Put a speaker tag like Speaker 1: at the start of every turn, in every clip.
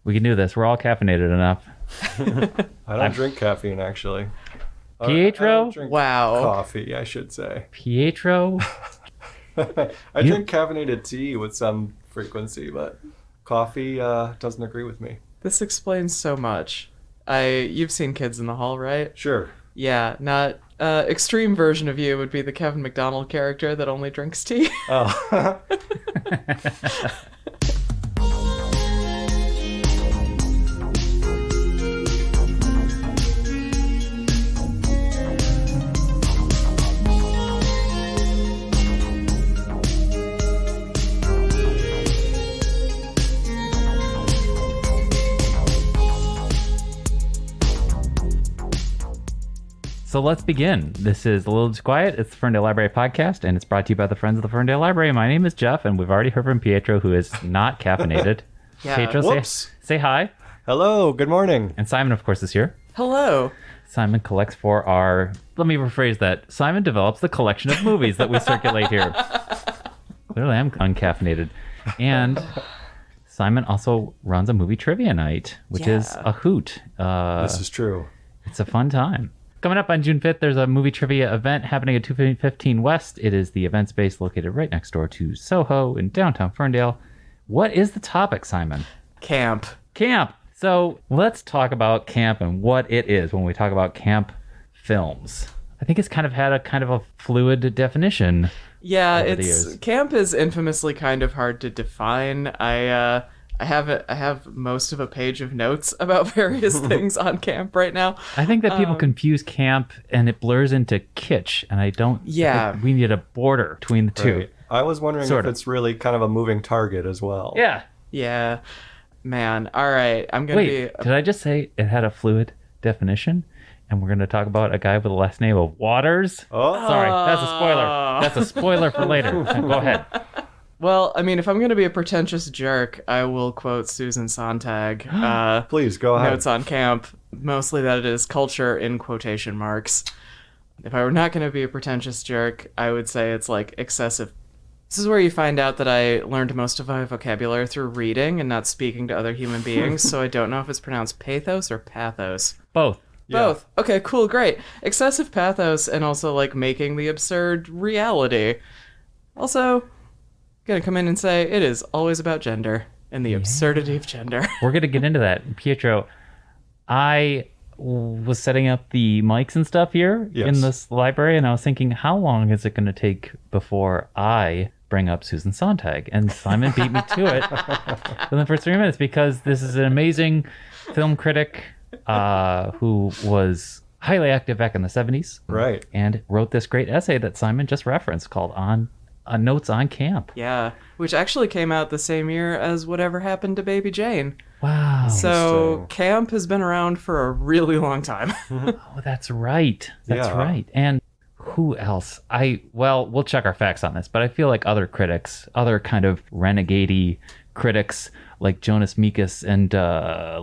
Speaker 1: We can do this. We're all caffeinated enough.
Speaker 2: I don't drink caffeine, actually.
Speaker 1: Pietro?
Speaker 2: I don't drink
Speaker 3: Wow.
Speaker 2: coffee, I should say.
Speaker 1: Pietro?
Speaker 2: I drink caffeinated tea with some frequency, but coffee doesn't agree with me.
Speaker 3: This explains so much. You've seen Kids in the Hall, right?
Speaker 2: Sure.
Speaker 3: Yeah, not extreme version of you would be the Kevin McDonald character that only drinks tea.
Speaker 2: Oh.
Speaker 1: So let's begin. This is A Little Disquiet. It's the Ferndale Library Podcast, and it's brought to you by the Friends of the Ferndale Library. My name is Jeff, and we've already heard from Pietro, who is not caffeinated.
Speaker 3: Yeah.
Speaker 1: Pietro,
Speaker 2: Whoops.
Speaker 1: say hi.
Speaker 2: Hello, good morning.
Speaker 1: And Simon, of course, is here.
Speaker 3: Hello.
Speaker 1: Simon collects for our... Let me rephrase that. Simon develops the collection of movies that we circulate here. Clearly, I'm uncaffeinated. And Simon also runs a movie trivia night, which is a hoot.
Speaker 2: This is true.
Speaker 1: It's a fun time. Coming up on June 5th, there's a movie trivia event happening at 215 West. It is the event space located right next door to Soho in downtown Ferndale. What is the topic, Simon?
Speaker 3: Camp.
Speaker 1: Camp. So let's talk about camp and what it is when we talk about camp films. I think it's kind of had a fluid definition.
Speaker 3: Yeah,
Speaker 1: over the years.
Speaker 3: camp is infamously kind of hard to define. I have most of a page of notes about various things on camp right now.
Speaker 1: I think that people confuse camp and it blurs into kitsch, and I don't think we need a border between the two.
Speaker 2: Right. I was wondering if it's really kind of a moving target as well.
Speaker 1: Yeah.
Speaker 3: Yeah. Man, all right. I'm going to be...
Speaker 1: Did I just say it had a fluid definition? And we're going to talk about a guy with the last name of Waters?
Speaker 2: Oh.
Speaker 1: Sorry, that's a spoiler. That's a spoiler for later. Go ahead.
Speaker 3: Well, I mean, if I'm going to be a pretentious jerk, I will quote Susan Sontag.
Speaker 2: Please, go ahead.
Speaker 3: Notes on camp, mostly that it is culture in quotation marks. If I were not going to be a pretentious jerk, I would say it's like excessive. This is where you find out that I learned most of my vocabulary through reading and not speaking to other human beings, so I don't know if it's pronounced pathos or pathos.
Speaker 1: Both.
Speaker 3: Both. Okay, cool, great. Excessive pathos and also like making the absurd reality. Also, gonna come in and say it is always about gender and the absurdity of gender.
Speaker 1: We're going to get into that. Pietro, I was setting up the mics and stuff here in this library, and I was thinking, how long is it going to take before I bring up Susan Sontag? And Simon beat me to it in the first 3 minutes, because this is an amazing film critic who was highly active back in the 70s.
Speaker 2: Right.
Speaker 1: And wrote this great essay that Simon just referenced called Notes on Camp.
Speaker 3: Yeah, which actually came out the same year as Whatever Happened to Baby Jane.
Speaker 1: Wow.
Speaker 3: So camp has been around for a really long time.
Speaker 1: Oh, that's right. That's
Speaker 2: Yeah.
Speaker 1: right. And who else? We'll check our facts on this, but I feel like other critics, other kind of renegade critics like Jonas Mekas and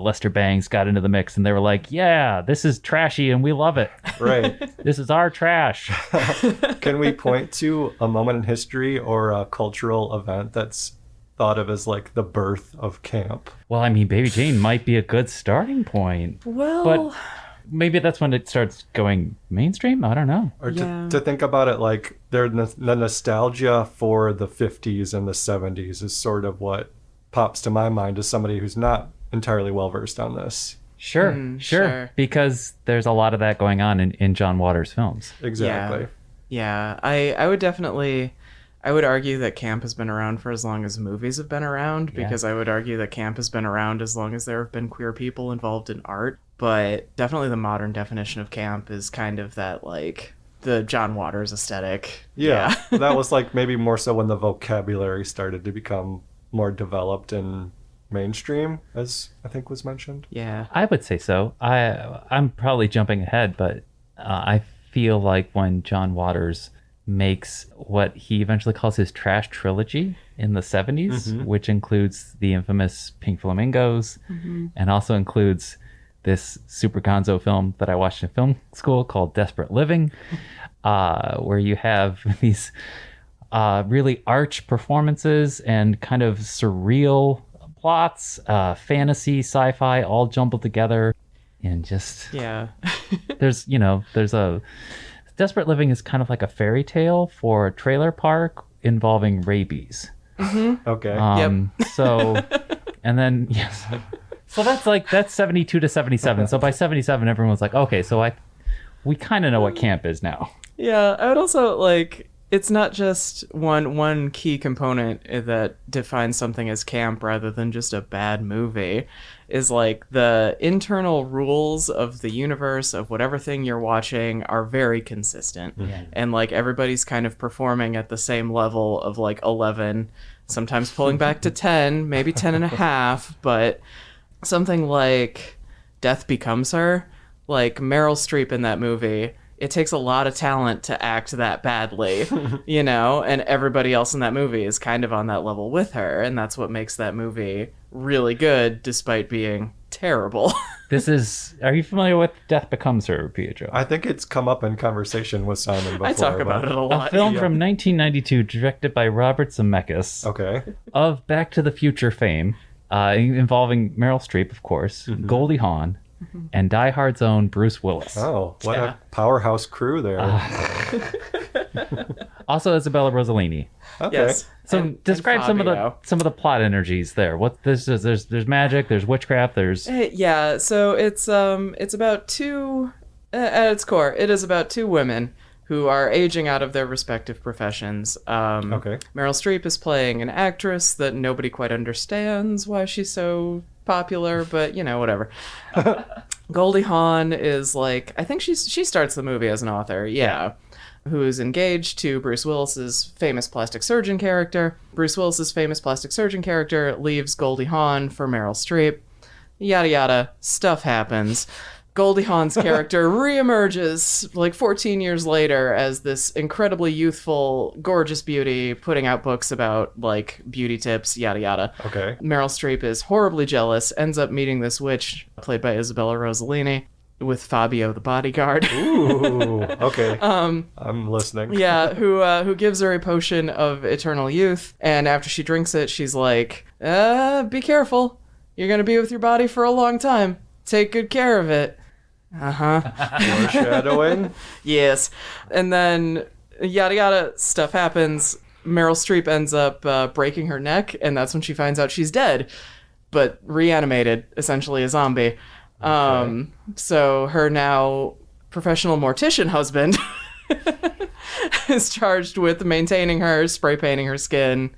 Speaker 1: Lester Bangs got into the mix, and they were like, yeah, this is trashy and we love it.
Speaker 2: Right.
Speaker 1: This is our trash.
Speaker 2: Can we point to a moment in history or a cultural event that's thought of as like the birth of camp?
Speaker 1: Well, I mean, Baby Jane might be a good starting point.
Speaker 3: Well,
Speaker 1: But maybe that's when it starts going mainstream. I don't know.
Speaker 2: Or
Speaker 3: Yeah.
Speaker 2: to think about it like the nostalgia for the 50s and the 70s is sort of what pops to my mind as somebody who's not entirely well versed on this.
Speaker 1: Sure.
Speaker 3: sure.
Speaker 1: Because there's a lot of that going on in John Waters' films.
Speaker 2: Exactly.
Speaker 3: yeah, I would argue that camp has been around for as long as movies have been around, because I would argue that camp has been around as long as there have been queer people involved in art. But definitely the modern definition of camp is kind of that, like, the John Waters aesthetic.
Speaker 2: Yeah. That was like maybe more so when the vocabulary started to become more developed and mainstream, as I think was mentioned.
Speaker 3: Yeah.
Speaker 1: I would say so. I'm probably jumping ahead, but I feel like when John Waters makes what he eventually calls his trash trilogy in the 70s, which includes the infamous Pink Flamingos, and also includes this super gonzo film that I watched in film school called Desperate Living, where you have these really arch performances and kind of surreal plots, fantasy, sci-fi, all jumbled together, and just
Speaker 3: Yeah.
Speaker 1: there's a Desperate Living is kind of like a fairy tale for a trailer park involving rabies.
Speaker 2: Okay.
Speaker 1: So, and then yes, so that's 72 to 77. So by 77, everyone was like, okay, so we kind of know what camp is now.
Speaker 3: Yeah, I would also like, it's not just one key component that defines something as camp rather than just a bad movie, is like the internal rules of the universe of whatever thing you're watching are very consistent. And like everybody's kind of performing at the same level of like 11, sometimes pulling back to 10, maybe 10 and a half, but something like Death Becomes Her, like Meryl Streep in that movie, it takes a lot of talent to act that badly, you know, and everybody else in that movie is kind of on that level with her, and that's what makes that movie really good despite being terrible.
Speaker 1: Are you familiar with Death Becomes Her, Pietro?
Speaker 2: I think it's come up in conversation with Simon before.
Speaker 3: I talk about it a lot.
Speaker 1: A film from 1992 directed by Robert Zemeckis
Speaker 2: Okay.
Speaker 1: of Back to the Future fame, involving Meryl Streep, of course, Goldie Hawn, and Die Hard's own Bruce Willis.
Speaker 2: Oh, what a powerhouse crew there.
Speaker 1: Also Isabella Rossellini.
Speaker 2: Okay.
Speaker 3: Yes.
Speaker 1: So describe some of the plot energies there. What this is? There's magic. There's witchcraft. There's
Speaker 3: Yeah, so it's about two, at its core, it is about two women who are aging out of their respective professions.
Speaker 2: Okay.
Speaker 3: Meryl Streep is playing an actress that nobody quite understands why she's so popular, but you know, whatever. Goldie Hawn is like, I think she starts the movie as an author, yeah, who is engaged to Bruce Willis's famous plastic surgeon character. Bruce Willis's famous plastic surgeon character leaves Goldie Hawn for Meryl Streep. Yada yada, stuff happens. Goldie Hawn's character reemerges like 14 years later as this incredibly youthful, gorgeous beauty putting out books about like beauty tips, yada yada.
Speaker 2: Okay.
Speaker 3: Meryl Streep is horribly jealous, ends up meeting this witch played by Isabella Rossellini with Fabio the bodyguard.
Speaker 2: Ooh. Okay. I'm listening.
Speaker 3: Yeah, who gives her a potion of eternal youth, and after she drinks it, she's like, be careful. You're gonna be with your body for a long time. Take good care of it.
Speaker 2: Foreshadowing.
Speaker 3: Yes. And then yada yada stuff happens. Meryl Streep ends up breaking her neck, and that's when she finds out she's dead, but reanimated, essentially a zombie. So her now professional mortician husband is charged with maintaining her, spray painting her skin,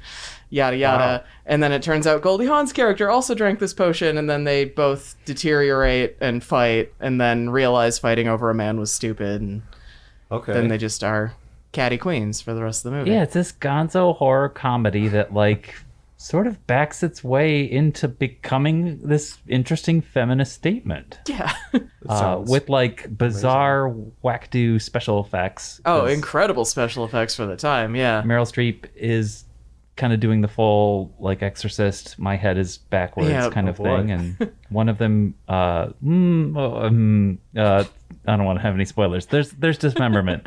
Speaker 3: yada yada.
Speaker 2: Wow.
Speaker 3: And then it turns out Goldie Hawn's character also drank this potion, and then they both deteriorate and fight, and then realize fighting over a man was stupid, and then they just are catty queens for the rest of the movie.
Speaker 1: yeah, it's this gonzo horror comedy that like sort of backs its way into becoming this interesting feminist statement.
Speaker 3: Yeah.
Speaker 1: With like bizarre wackadoo special effects.
Speaker 3: Oh,
Speaker 1: 'Cause
Speaker 3: incredible special effects for the time, yeah.
Speaker 1: Meryl Streep is kind of doing the full like Exorcist, my head is backwards kind of thing, and one of them I don't want to have any spoilers. There's dismemberment.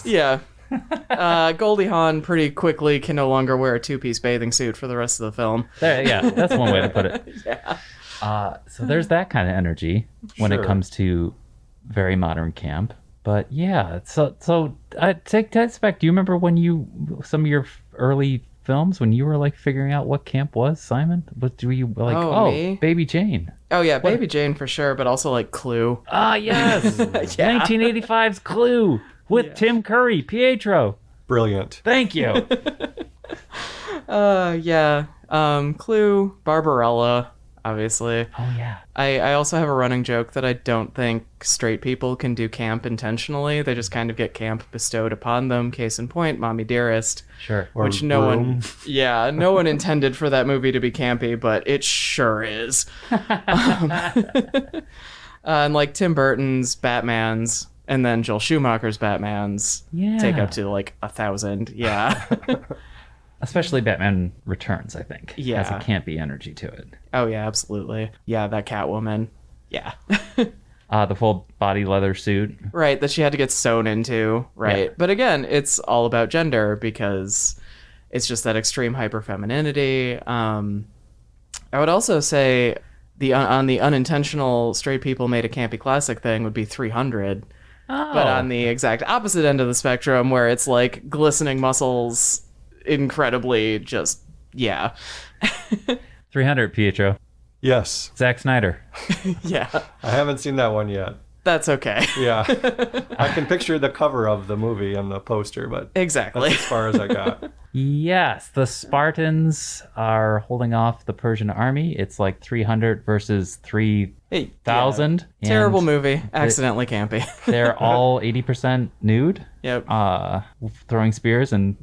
Speaker 3: Yeah. Goldie Hawn pretty quickly can no longer wear a two-piece bathing suit for the rest of the film.
Speaker 1: Yeah, that's one way to put it.
Speaker 3: Yeah.
Speaker 1: So there's that kind of energy when it comes to very modern camp. But yeah, so take us back. Do you remember when some of your early films when you were like figuring out what camp was, Simon? Were you like,
Speaker 3: me?
Speaker 1: Baby Jane?
Speaker 3: Oh yeah, Baby Jane for sure, but also like Clue.
Speaker 1: Ah, yes, 1985's Clue with Tim Curry, Pietro.
Speaker 2: Brilliant.
Speaker 1: Thank you.
Speaker 3: Yeah. Clue, Barbarella, obviously.
Speaker 1: Oh yeah.
Speaker 3: I also have a running joke that I don't think straight people can do camp intentionally. They just kind of get camp bestowed upon them. Case in point, Mommy Dearest.
Speaker 1: Sure.
Speaker 3: Which no one intended for that movie to be campy, but it sure is. And like Tim Burton's Batman's, and then Joel Schumacher's Batman's take up to like 1,000. Yeah.
Speaker 1: Especially Batman Returns, I think.
Speaker 3: Yeah.
Speaker 1: Has a campy energy to it.
Speaker 3: Oh yeah, absolutely. Yeah, that Catwoman. Yeah.
Speaker 1: The full body leather suit.
Speaker 3: Right, that she had to get sewn into. Right.
Speaker 1: Yeah.
Speaker 3: But again, it's all about gender because it's just that extreme hyperfemininity. I would also say on the unintentional straight people made a campy classic thing would be 300.
Speaker 1: Oh.
Speaker 3: But on the exact opposite end of the spectrum, where it's like glistening muscles, incredibly just, yeah.
Speaker 1: 300, Pietro.
Speaker 2: Yes.
Speaker 1: Zack Snyder.
Speaker 3: Yeah.
Speaker 2: I haven't seen that one yet.
Speaker 3: That's okay.
Speaker 2: Yeah. I can picture the cover of the movie and the poster, but
Speaker 3: Exactly.
Speaker 2: that's as far as I got.
Speaker 1: Yes, the Spartans are holding off the Persian army. It's like 300 versus 3,000.
Speaker 3: Yeah. Terrible movie. Accidentally campy.
Speaker 1: They're all 80% nude.
Speaker 3: Yep.
Speaker 1: Throwing spears and,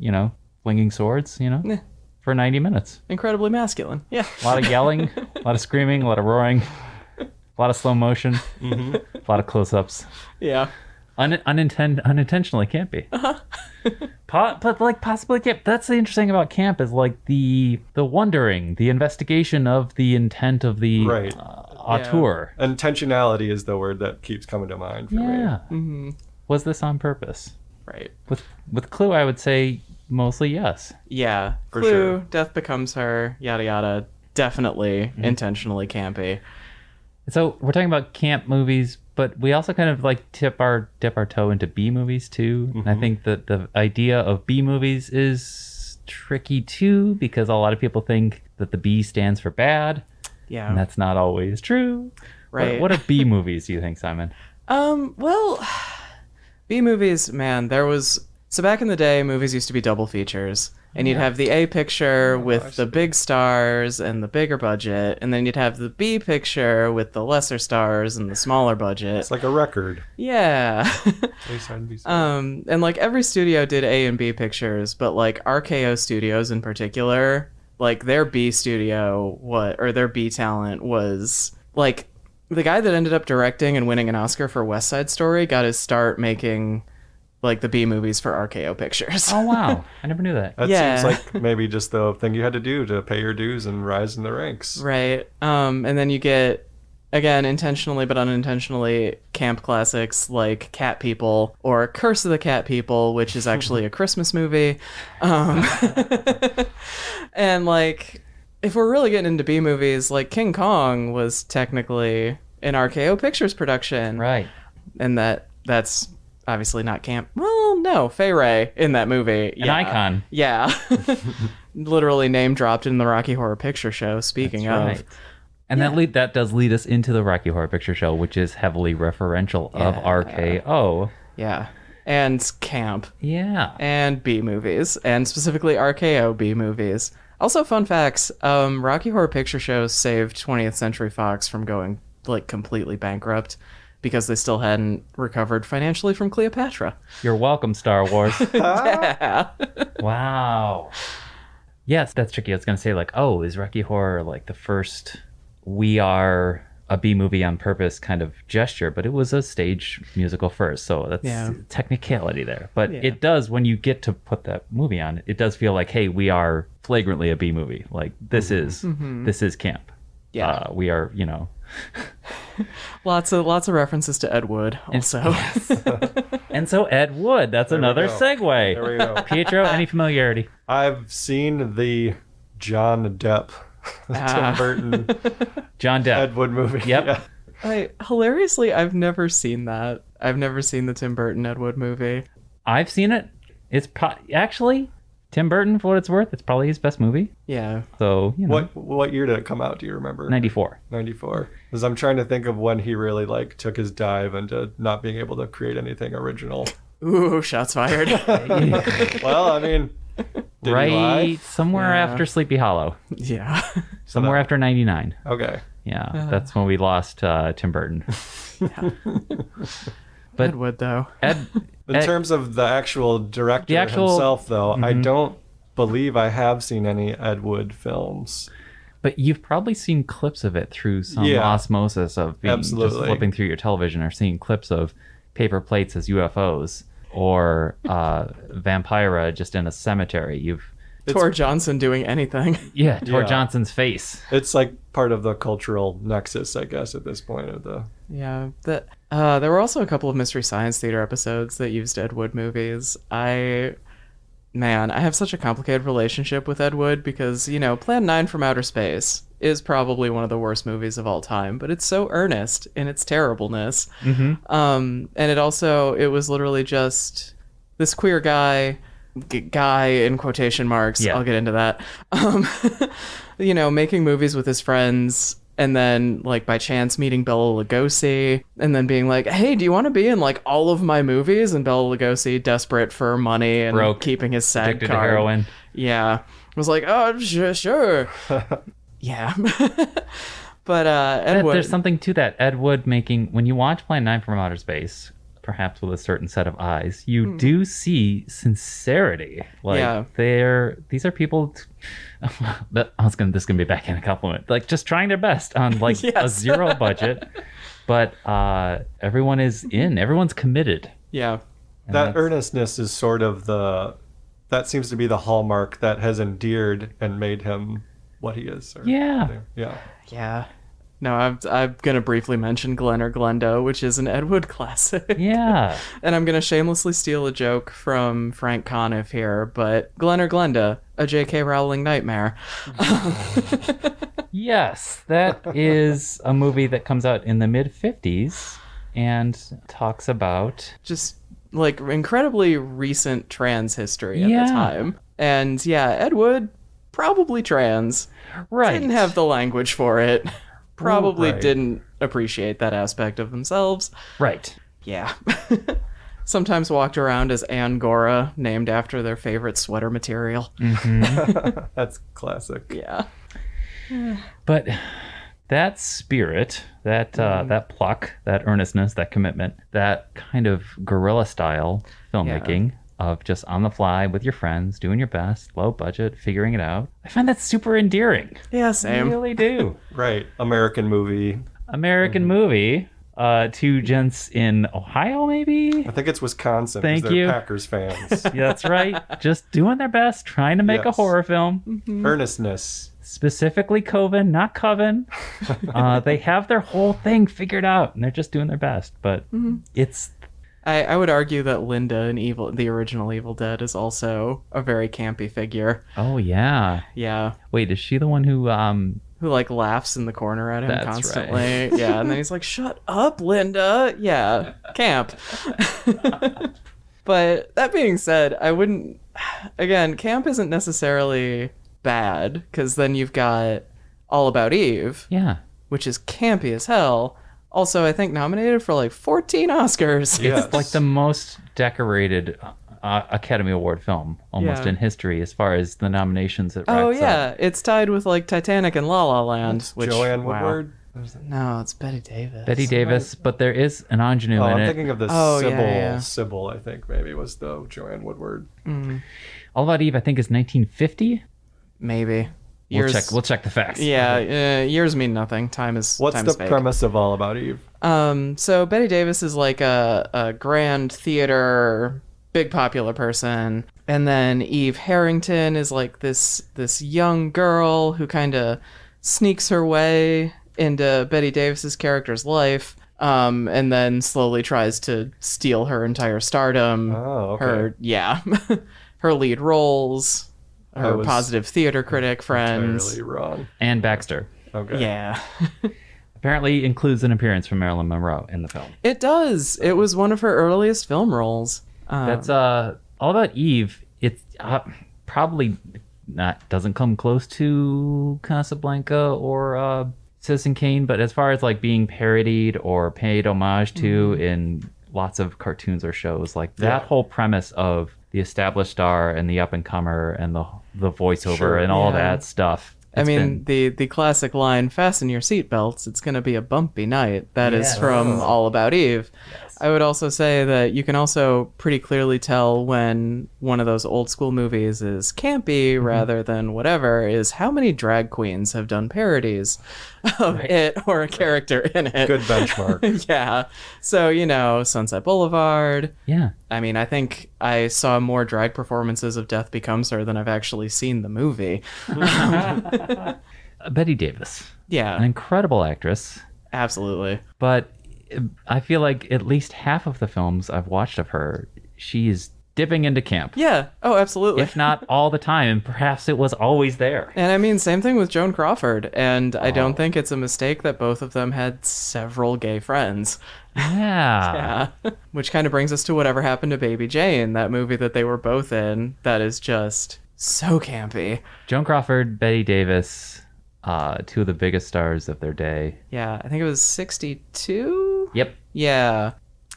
Speaker 1: flinging swords,
Speaker 3: Eh.
Speaker 1: for 90 minutes.
Speaker 3: Incredibly masculine. Yeah.
Speaker 1: A lot of yelling, a lot of screaming, a lot of roaring, a lot of slow motion, a lot of close-ups.
Speaker 3: Yeah.
Speaker 1: Unintentionally campy. But like possibly camp. That's the interesting about camp is like the wondering, the investigation of the intent of the
Speaker 2: Right.
Speaker 1: auteur.
Speaker 2: Intentionality is the word that keeps coming to mind for me.
Speaker 1: Yeah.
Speaker 3: Mm-hmm.
Speaker 1: Was this on purpose?
Speaker 3: Right.
Speaker 1: With Clue, I would say mostly yes.
Speaker 3: Yeah.
Speaker 2: For
Speaker 3: Clue,
Speaker 2: sure.
Speaker 3: Death Becomes Her, yada yada. Definitely intentionally campy.
Speaker 1: So we're talking about camp movies, but we also kind of like dip our toe into B movies too. And I think that the idea of B movies is tricky too, because a lot of people think that the B stands for bad,
Speaker 3: Yeah.
Speaker 1: and that's not always true.
Speaker 3: Right.
Speaker 1: What are B movies, do you think, Simon?
Speaker 3: Well, B movies, man, so back in the day, movies used to be double features. And you'd have the A picture with the big stars and the bigger budget, and then you'd have the B picture with the lesser stars and the smaller budget.
Speaker 2: It's like a record.
Speaker 3: Yeah.
Speaker 2: A-side, B-side.
Speaker 3: And like every studio did A and B pictures, but like RKO Studios in particular, like their B studio, their B talent was like the guy that ended up directing and winning an Oscar for West Side Story got his start making like the B movies for RKO Pictures.
Speaker 1: Oh, wow. I never knew that.
Speaker 2: That
Speaker 3: Yeah.
Speaker 2: seems like maybe just the thing you had to do to pay your dues and rise in the ranks.
Speaker 3: Right. And then you get, again, intentionally but unintentionally, camp classics like Cat People or Curse of the Cat People, which is actually a Christmas movie. And like, if we're really getting into B movies, like King Kong was technically an RKO Pictures production.
Speaker 1: Right.
Speaker 3: And that's obviously not camp. Well, no, Fay Ray in that movie.
Speaker 1: An icon.
Speaker 3: Yeah. Literally name dropped in the Rocky Horror Picture Show, speaking of.
Speaker 1: Right. And that does lead us into the Rocky Horror Picture Show, which is heavily referential of RKO.
Speaker 3: Yeah. And camp.
Speaker 1: Yeah.
Speaker 3: And B movies. And specifically RKO B movies. Also, fun facts. Rocky Horror Picture Show saved 20th Century Fox from going, like, completely bankrupt because they still hadn't recovered financially from Cleopatra.
Speaker 1: You're welcome, Star Wars.
Speaker 3: Yeah.
Speaker 1: Wow. Yes, that's tricky. I was going to say, like, oh, is Rocky Horror like the first we are a B movie on purpose kind of gesture? But it was a stage musical first, so that's technicality there. But it does, when you get to put that movie on, it does feel like, hey, we are flagrantly a B movie. Like, this is camp.
Speaker 3: Yeah.
Speaker 1: We are,
Speaker 3: Lots of references to Ed Wood also.
Speaker 1: And so Ed Wood, that's another
Speaker 2: go.
Speaker 1: segue.
Speaker 2: There we go.
Speaker 1: Pietro, any familiarity?
Speaker 2: I've seen the John Depp, Tim Burton,
Speaker 1: John Depp.
Speaker 2: Ed Wood movie.
Speaker 1: Yep.
Speaker 2: Yeah.
Speaker 3: Hilariously, I've never seen that. I've never seen the Tim Burton Ed Wood movie.
Speaker 1: I've seen it. It's actually Tim Burton, for what it's worth. It's probably his best movie.
Speaker 3: Yeah.
Speaker 1: So,
Speaker 2: What year did it come out? Do you remember?
Speaker 1: 94.
Speaker 2: 94. Because I'm trying to think of when he really took his dive into not being able to create anything original.
Speaker 3: Ooh, shots fired.
Speaker 2: Well, I mean, did he lie?
Speaker 1: Right somewhere after Sleepy Hollow.
Speaker 3: Yeah.
Speaker 1: Somewhere after 99.
Speaker 2: Okay.
Speaker 1: Yeah, that's when we lost Tim Burton. But
Speaker 3: Ed Wood, though.
Speaker 2: In terms of the actual director himself, though, I don't believe I have seen any Ed Wood films.
Speaker 1: But you've probably seen clips of it through some osmosis of being just flipping through your television or seeing clips of paper plates as UFOs or Vampira just in a cemetery.
Speaker 3: Tor Johnson doing anything.
Speaker 1: Yeah, Tor Johnson's face.
Speaker 2: It's like part of the cultural nexus, I guess, at this point of the...
Speaker 3: Yeah. There were also a couple of Mystery Science Theater episodes that used Ed Wood movies. Man, I have such a complicated relationship with Ed Wood because, Plan 9 from Outer Space is probably one of the worst movies of all time, but it's so earnest in its terribleness. And it was literally just this queer guy in quotation marks.
Speaker 1: Yeah.
Speaker 3: I'll get into that. Making movies with his friends, and then like by chance meeting Bela Lugosi, and then being like, hey, do you want to be in like all of my movies? And Bela Lugosi, desperate for money and
Speaker 1: Broke,
Speaker 3: keeping his SAG
Speaker 1: addicted to
Speaker 3: card.
Speaker 1: heroin.
Speaker 3: Yeah, was like, oh, sure. Yeah. But Ed Wood,
Speaker 1: There's something to that. Ed Wood making, when you watch Plan 9 from Outer Space, perhaps with a certain set of eyes, you do see sincerity. Like, these are people. This is gonna be a backhanded compliment. Like, just trying their best on like a zero budget, but everyone is in. Everyone's committed.
Speaker 3: Yeah.
Speaker 2: That earnestness is sort of that seems to be the hallmark that has endeared and made him what he is.
Speaker 1: Yeah.
Speaker 3: Yeah. No, I'm going to briefly mention Glen or Glendo, which is an Ed Wood classic.
Speaker 1: Yeah.
Speaker 3: And I'm going to shamelessly steal a joke from Frank Conniff here, but Glen or Glenda, a J.K. Rowling nightmare.
Speaker 1: Yes, that is a movie that comes out in the mid-50s and talks about...
Speaker 3: just like incredibly recent trans history at the time. And Ed Wood, probably trans.
Speaker 1: Right.
Speaker 3: Didn't have the language for it. Probably
Speaker 2: Right.
Speaker 3: didn't appreciate that aspect of themselves.
Speaker 1: Right.
Speaker 3: Yeah. Sometimes walked around as Angora, named after their favorite sweater material.
Speaker 2: That's classic.
Speaker 3: Yeah.
Speaker 1: But that spirit, that pluck, that earnestness, that commitment, that kind of guerrilla style filmmaking of just on the fly with your friends, doing your best, low budget, figuring it out. I find that super endearing.
Speaker 3: Yeah,
Speaker 1: I
Speaker 3: same.
Speaker 1: really do.
Speaker 2: Right. American movie.
Speaker 1: American movie. Two gents in Ohio, maybe?
Speaker 2: I think it's Wisconsin. 'cause
Speaker 1: Thank
Speaker 2: they're
Speaker 1: you.
Speaker 2: Packers fans.
Speaker 1: Yeah, that's right. Just doing their best, trying to make a
Speaker 2: Yes.
Speaker 1: horror film.
Speaker 2: Earnestness.
Speaker 1: Specifically Coven, not Coven. They have their whole thing figured out, and they're just doing their best. But it's...
Speaker 3: I would argue that Linda in the original Evil Dead is also a very campy figure.
Speaker 1: Oh, yeah.
Speaker 3: Yeah.
Speaker 1: Wait, is she the one who...
Speaker 3: Who like laughs in the corner at him
Speaker 1: That's
Speaker 3: constantly. Yeah, and then he's like, shut up, Linda. Yeah, camp. But that being said, I wouldn't... Again, camp isn't necessarily bad, because then you've got All About Eve,
Speaker 1: Yeah.
Speaker 3: which is campy as hell. Also, I think nominated for like 14 Oscars.
Speaker 2: Yes.
Speaker 1: It's like the most decorated Academy Award film almost
Speaker 3: Yeah.
Speaker 1: in history as far as the nominations it
Speaker 3: Oh
Speaker 1: racks
Speaker 3: yeah,
Speaker 1: up.
Speaker 3: it's tied with like Titanic and La La Land. Which,
Speaker 2: Joanne
Speaker 3: wow.
Speaker 2: Woodward.
Speaker 3: No, it's Betty Davis.
Speaker 1: Betty Davis, but there is an ingenue
Speaker 2: Oh,
Speaker 1: in
Speaker 2: I'm
Speaker 1: it.
Speaker 2: thinking of the
Speaker 3: Oh,
Speaker 2: Sybil.
Speaker 3: yeah.
Speaker 2: Sybil, I think maybe was the Joanne Woodward.
Speaker 1: All About Eve, I think, is 1950.
Speaker 3: Maybe.
Speaker 1: We'll check the facts.
Speaker 3: Yeah, years mean nothing. Time is.
Speaker 2: What's
Speaker 3: time
Speaker 2: the
Speaker 3: is fake.
Speaker 2: premise of All About Eve?
Speaker 3: So Betty Davis is like a grand theater, big popular person, and then Eve Harrington is like this young girl who kind of sneaks her way into Betty Davis's character's life, and then slowly tries to steal her entire stardom.
Speaker 2: Oh, okay.
Speaker 3: Her lead roles,
Speaker 2: I
Speaker 3: her
Speaker 2: was
Speaker 3: positive theater critic friends.
Speaker 2: Entirely wrong.
Speaker 1: And Baxter.
Speaker 2: Okay.
Speaker 3: Yeah.
Speaker 1: Apparently includes an appearance from Marilyn Monroe in the film.
Speaker 3: It does. It was one of her earliest film roles.
Speaker 1: That's All About Eve. It's probably doesn't come close to Casablanca or Citizen Kane, but as far as like being parodied or paid homage to in lots of cartoons or shows, like that whole premise of the established star and the up and comer and the voiceover
Speaker 2: Sure.
Speaker 1: and all
Speaker 3: Yeah.
Speaker 1: that stuff.
Speaker 3: I mean, the classic line, fasten your seatbelts, it's going to be a bumpy night. That is
Speaker 1: Yes.
Speaker 3: from All About Eve.
Speaker 1: Yes.
Speaker 3: I would also say that you can also pretty clearly tell when one of those old school movies is campy rather than whatever, is how many drag queens have done parodies of it or a character in it.
Speaker 2: Good benchmark.
Speaker 3: Yeah. So, Sunset Boulevard.
Speaker 1: Yeah.
Speaker 3: I mean, I think I saw more drag performances of Death Becomes Her than I've actually seen the movie.
Speaker 1: Betty Davis,
Speaker 3: Yeah,
Speaker 1: an incredible actress,
Speaker 3: absolutely.
Speaker 1: but I feel like at least half of the films I've watched of her, she's dipping into camp.
Speaker 3: Yeah. Oh, absolutely.
Speaker 1: If not all the time, and perhaps it was always there.
Speaker 3: And I mean, same thing with Joan Crawford. And I don't think it's a mistake that both of them had several gay friends.
Speaker 1: Yeah.
Speaker 3: Yeah. Which kind of brings us to Whatever Happened to Baby Jane, that movie that they were both in that is just so campy.
Speaker 1: Joan Crawford, Betty Davis, two of the biggest stars of their day.
Speaker 3: Yeah. I think it was 62?
Speaker 1: Yep.
Speaker 3: Yeah.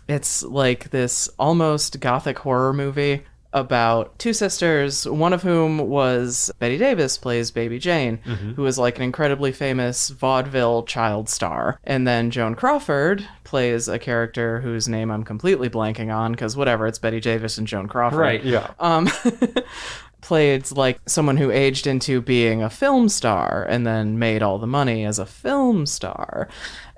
Speaker 3: It's like this almost gothic horror movie about two sisters, one of whom was Betty Davis, plays Baby Jane, who is like an incredibly famous vaudeville child star. And then Joan Crawford plays a character whose name I'm completely blanking on, because whatever, it's Betty Davis and Joan Crawford.
Speaker 1: Right.
Speaker 2: Yeah.
Speaker 3: Played like someone who aged into being a film star and then made all the money as a film star.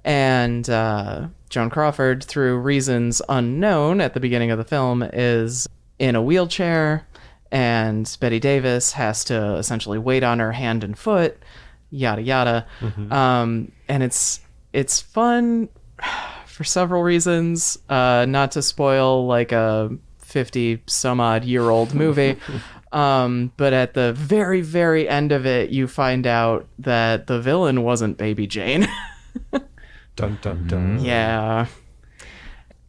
Speaker 3: And Joan Crawford, through reasons unknown at the beginning of the film, is in a wheelchair, and Betty Davis has to essentially wait on her hand and foot, yada yada. And it's fun for several reasons. Not to spoil like a 50 some odd year old movie. But at the very, very end of it, you find out that the villain wasn't Baby Jane.
Speaker 2: Dun, dun, dun.
Speaker 3: Yeah.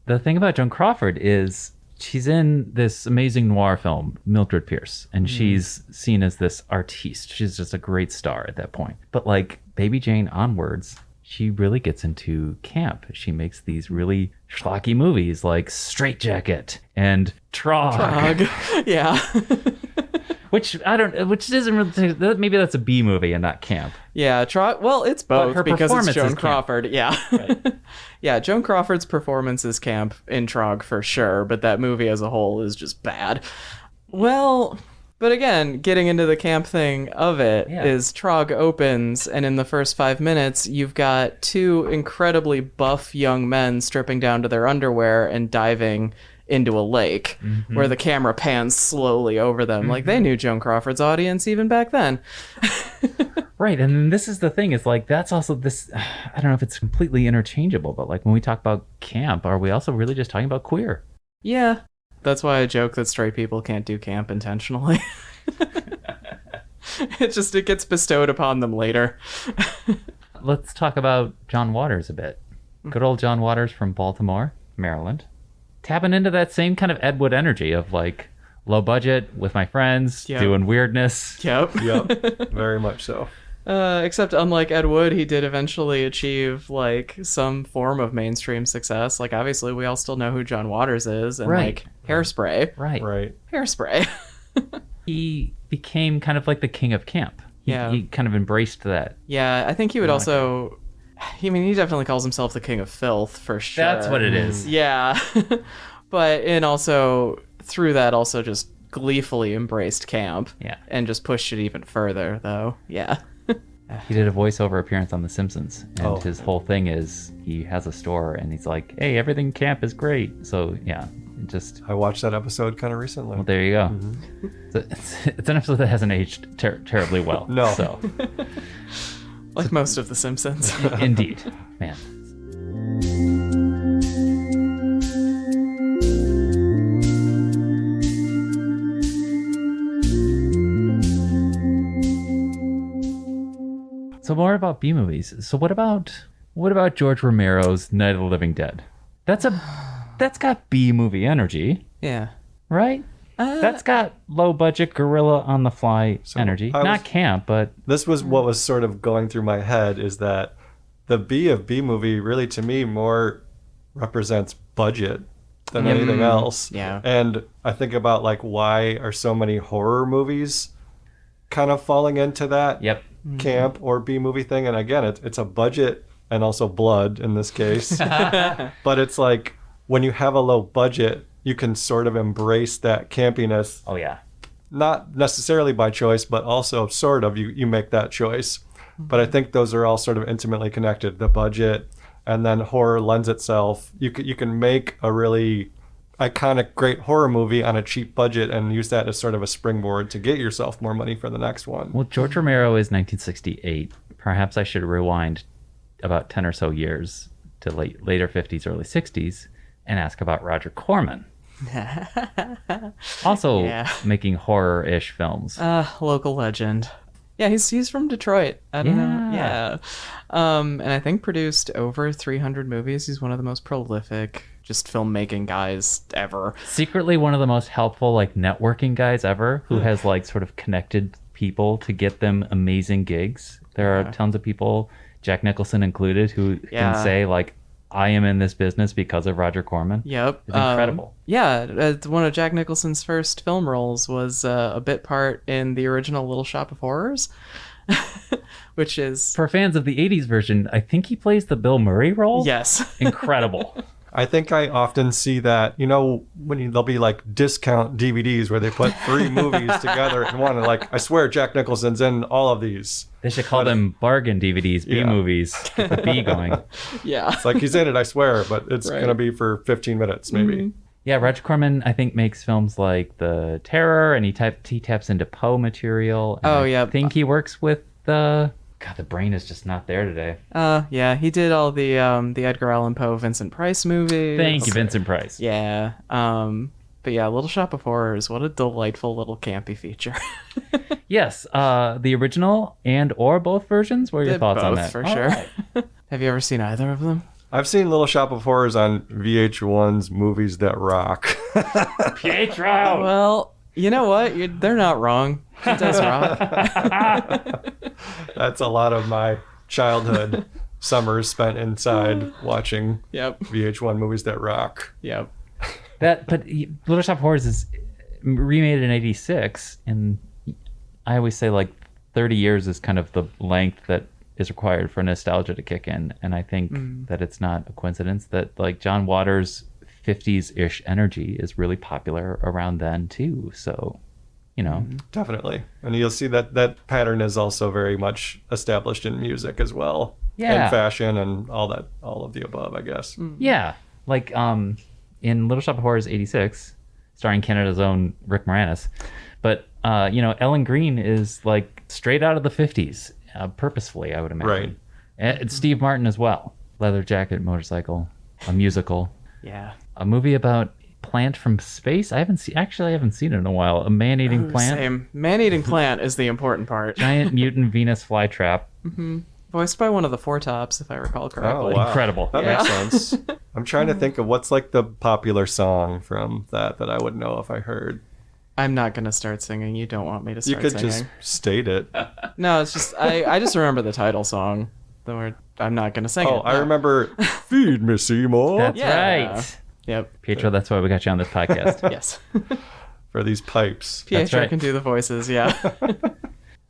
Speaker 1: The thing about Joan Crawford is she's in this amazing noir film, Mildred Pierce, and she's seen as this artiste. She's just a great star at that point. But like Baby Jane onwards, she really gets into camp. She makes these really schlocky movies like Straight Jacket and Trog.
Speaker 3: Yeah.
Speaker 1: Which isn't really, maybe that's a B movie and not camp.
Speaker 3: Yeah, well, it's both
Speaker 1: her
Speaker 3: because it's
Speaker 1: performance
Speaker 3: Joan
Speaker 1: is camp.
Speaker 3: Crawford. Yeah.
Speaker 1: Right.
Speaker 3: Yeah, Joan Crawford's performance is camp in Trog for sure, but that movie as a whole is just bad. Well, but again, getting into the camp thing of it is Trog opens, and in the first 5 minutes, you've got two incredibly buff young men stripping down to their underwear and diving into a lake where the camera pans slowly over them. Like they knew Joan Crawford's audience even back then.
Speaker 1: Right. And then this is the thing, is like that's also this, I don't know if it's completely interchangeable, but like when we talk about camp, are we also really just talking about queer?
Speaker 3: Yeah. That's why I joke that straight people can't do camp intentionally. It gets bestowed upon them later.
Speaker 1: Let's talk about John Waters a bit. Good old John Waters from Baltimore, Maryland. Tapping into that same kind of Ed Wood energy of like low budget with my friends, doing weirdness.
Speaker 3: Yep.
Speaker 2: Yep. Very much so.
Speaker 3: Except unlike Ed Wood, he did eventually achieve like some form of mainstream success. Like obviously we all still know who John Waters is, and like Hairspray.
Speaker 1: Right.
Speaker 3: Hairspray.
Speaker 1: He became kind of like the king of camp. He kind of embraced that.
Speaker 3: Yeah, I think he would also... I mean, he definitely calls himself the king of filth, for sure.
Speaker 1: That's what it is.
Speaker 3: Yeah. And also, through that, also just gleefully embraced camp.
Speaker 1: Yeah.
Speaker 3: And just pushed it even further, though. Yeah.
Speaker 1: He did a voiceover appearance on The Simpsons, and his whole thing is he has a store, and he's like, hey, everything camp is great. So, yeah,
Speaker 2: I watched that episode kind of recently.
Speaker 1: Well, there you go. It's an episode that hasn't aged terribly well.
Speaker 2: No.
Speaker 1: So.
Speaker 3: Like most of The Simpsons.
Speaker 1: Indeed. Man. So more about B movies. So what about George Romero's Night of the Living Dead? That's got B movie energy.
Speaker 3: Yeah.
Speaker 1: Right? That's got low budget guerrilla on the fly energy. Not camp, but
Speaker 2: this was what was sort of going through my head, is that the B of B movie really to me more represents budget than anything else.
Speaker 3: Yeah.
Speaker 2: And I think about like why are so many horror movies kind of falling into that camp or B movie thing? And again, it's a budget and also blood in this case. But it's like when you have a low budget, you can sort of embrace that campiness.
Speaker 1: Oh yeah.
Speaker 2: Not necessarily by choice, but also sort of you make that choice. But I think those are all sort of intimately connected. The budget, and then horror lends itself. You can make a really iconic, great horror movie on a cheap budget and use that as sort of a springboard to get yourself more money for the next one.
Speaker 1: Well, George Romero is 1968. Perhaps I should rewind about 10 or so years to later 50s, early 60s and ask about Roger Corman. Also
Speaker 3: Yeah.
Speaker 1: making horror-ish films.
Speaker 3: Local legend. Yeah, he's from Detroit. I don't know.
Speaker 1: Yeah.
Speaker 3: Yeah. And I think produced over 300 movies. He's one of the most prolific just filmmaking guys ever.
Speaker 1: Secretly one of the most helpful like networking guys ever, who has like sort of connected people to get them amazing gigs. There are tons of people, Jack Nicholson included, who can say like, I am in this business because of Roger Corman.
Speaker 3: Yep.
Speaker 1: It's incredible.
Speaker 3: One of Jack Nicholson's first film roles was a bit part in the original Little Shop of Horrors, which is...
Speaker 1: For fans of the 80s version, I think he plays the Bill Murray role.
Speaker 3: Yes.
Speaker 1: Incredible.
Speaker 2: I think I often see that, there'll be like discount DVDs where they put 3 movies together in one. And like, I swear Jack Nicholson's in all of these.
Speaker 1: They should call them bargain DVDs, B movies, with the B going.
Speaker 3: Yeah.
Speaker 2: It's like he's in it, I swear, but it's going to be for 15 minutes maybe.
Speaker 3: Mm-hmm.
Speaker 1: Yeah, Roger Corman, I think, makes films like The Terror, and he taps into Poe material. And I think he works with the... God, the brain is just not there today.
Speaker 3: Yeah, he did all the Edgar Allan Poe, Vincent Price movies.
Speaker 1: Thank you, Vincent Price.
Speaker 3: Yeah. But yeah, Little Shop of Horrors, what a delightful little campy feature.
Speaker 1: Yes, the original and or both versions. What are your thoughts on that?
Speaker 3: For sure.
Speaker 1: Right.
Speaker 3: Have you ever seen either of them?
Speaker 2: I've seen Little Shop of Horrors on VH1's Movies That Rock.
Speaker 1: Pietro!
Speaker 3: Well, you know what? They're not wrong. It does rock.
Speaker 2: That's a lot of my childhood summers spent inside watching
Speaker 3: Yep.
Speaker 2: VH1 Movies That Rock.
Speaker 3: Yep.
Speaker 1: But Little Shop of Horrors is remade in '86, and I always say like 30 years is kind of the length that is required for nostalgia to kick in, and I think that it's not a coincidence that like John Waters' 50s-ish energy is really popular around then too. So,
Speaker 2: Definitely. And you'll see that pattern is also very much established in music as well.
Speaker 1: Yeah.
Speaker 2: And fashion and all of the above, I guess.
Speaker 1: Yeah, like in Little Shop of Horrors '86, starring Canada's own Rick Moranis, but Ellen Greene is like straight out of the '50s, purposefully, I would imagine.
Speaker 2: Right.
Speaker 1: And Steve Martin as well. Leather jacket, motorcycle, a musical,
Speaker 3: Yeah.
Speaker 1: a movie about plant from space. I haven't seen it in a while. A man-eating plant,
Speaker 3: Same. Man-eating plant is the important part.
Speaker 1: giant mutant Venus flytrap.
Speaker 3: Voiced by one of the Four Tops, if I recall correctly.
Speaker 2: Oh, wow.
Speaker 1: Incredible.
Speaker 2: That makes sense. I'm trying to think of what's like the popular song from that I would know if I heard.
Speaker 3: I'm not gonna start singing. You don't want me to
Speaker 2: You
Speaker 3: start
Speaker 2: could
Speaker 3: singing.
Speaker 2: just state it.
Speaker 3: No, it's just I just remember the title song. The word I'm not gonna sing it.
Speaker 2: I remember Feed Me Seymour
Speaker 1: That's
Speaker 3: Yeah.
Speaker 1: right.
Speaker 3: Yep.
Speaker 1: Pietro, that's why we got you on this podcast.
Speaker 3: Yes.
Speaker 2: for these pipes.
Speaker 3: Pietro
Speaker 1: right.
Speaker 3: can do the voices. Yeah.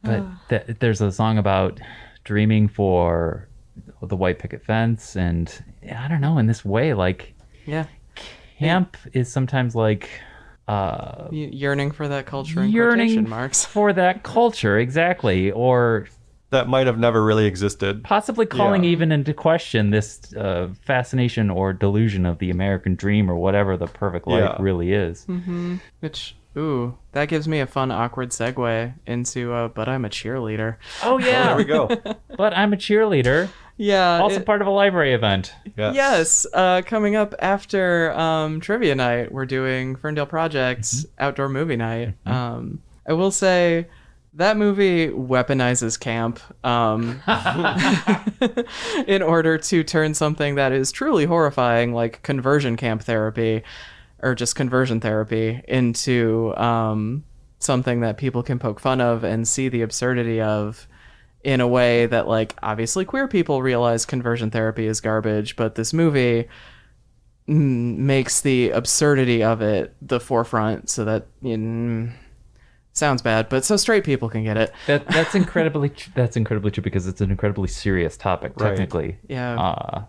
Speaker 1: But there's a song about dreaming for the white picket fence, and I don't know, in this way, like
Speaker 3: Yeah.
Speaker 1: camp is sometimes like
Speaker 3: Yearning for that culture in
Speaker 1: yearning
Speaker 3: quotation marks.
Speaker 1: for that culture, exactly, or
Speaker 2: That might have never really existed.
Speaker 1: possibly calling
Speaker 2: Yeah.
Speaker 1: even into question this fascination or delusion of the American dream, or whatever the perfect life
Speaker 2: Yeah.
Speaker 1: really is.
Speaker 3: Which, ooh, that gives me a fun, awkward segue into, but I'm a cheerleader.
Speaker 1: Oh
Speaker 2: There
Speaker 1: yeah,
Speaker 2: we go.
Speaker 1: but I'm a cheerleader,
Speaker 3: Yeah.
Speaker 1: also part of a library event.
Speaker 2: Yes.
Speaker 3: Yes, coming up after trivia night, we're doing Ferndale Project's outdoor movie night. I will say that movie weaponizes camp in order to turn something that is truly horrifying, like conversion camp therapy, or just conversion therapy, into something that people can poke fun of and see the absurdity of, in a way that, like, obviously queer people realize conversion therapy is garbage, but this movie makes the absurdity of it the forefront, so that sounds bad, but so straight people can get it.
Speaker 1: That's incredibly true, because it's an incredibly serious topic,
Speaker 2: Right.
Speaker 1: technically.
Speaker 3: Yeah,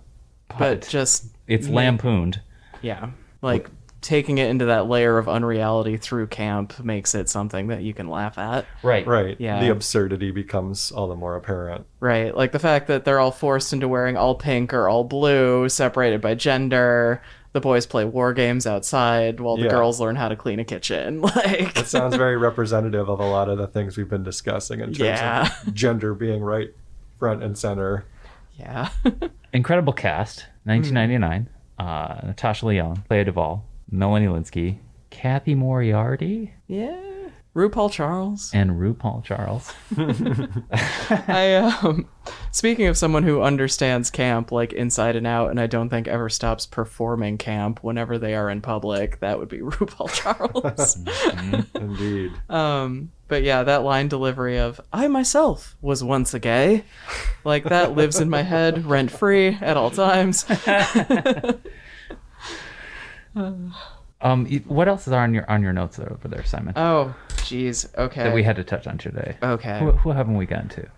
Speaker 1: But
Speaker 3: but just
Speaker 1: it's lampooned.
Speaker 3: yeah, like taking it into that layer of unreality through camp makes it something that you can laugh at.
Speaker 1: Right.
Speaker 2: Right.
Speaker 3: Yeah.
Speaker 2: The absurdity becomes all the more apparent.
Speaker 3: Right, like the fact that they're all forced into wearing all pink or all blue, separated by gender. The boys play war games outside while the
Speaker 2: Yeah.
Speaker 3: girls learn how to clean a kitchen. Like,
Speaker 2: It sounds very representative of a lot of the things we've been discussing in terms
Speaker 3: Yeah.
Speaker 2: of gender being right front and center.
Speaker 3: yeah.
Speaker 1: Incredible cast. 1999. Natasha Lyonne, Clea Duvall, Melanie Linsky, Kathy Moriarty,
Speaker 3: Yeah. RuPaul Charles.
Speaker 1: and RuPaul Charles.
Speaker 3: Speaking of someone who understands camp like inside and out, and I don't think ever stops performing camp whenever they are in public, that would be RuPaul Charles.
Speaker 2: Indeed.
Speaker 3: But yeah, that line delivery of "I myself was once a gay," like that lives in my head rent free at all times.
Speaker 1: What else is on your notes over there, Simon?
Speaker 3: Oh, jeez. Okay.
Speaker 1: That we had to touch on today.
Speaker 3: Okay.
Speaker 1: Who haven't we gotten to?